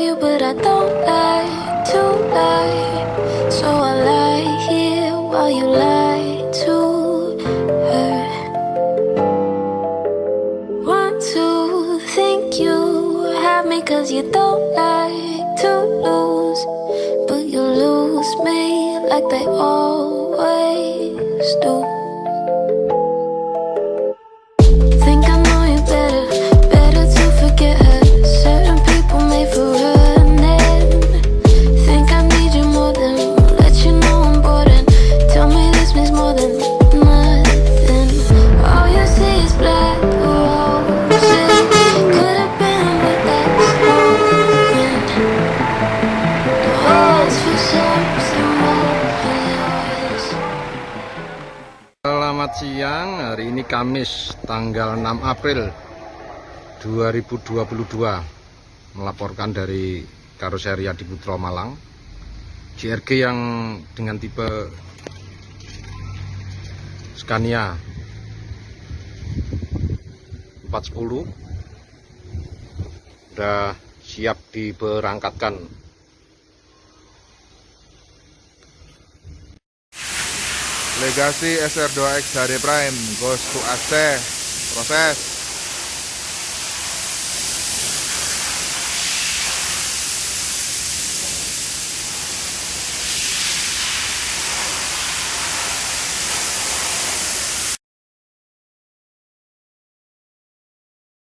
you, but I don't like to lie. So I lie here while you lie to her. Want to think you have me 'cause you don't like to lose, but you lose me like they always do. Think I know you better, better to forget her. Certain people made for running. Think I need you more than let you know I'm bored and tell me this means more than nothing. All you see is black roses. Could have been with that woman. Always for something more than yours. Selamat siang, hari ini Kamis tanggal 6 April 2022. Melaporkan dari karoseria di Putra Malang, JRG yang dengan tipe SCANIA 410 udah siap diberangkatkan. Legasi SR2X dari Prime goes to Aceh, proses.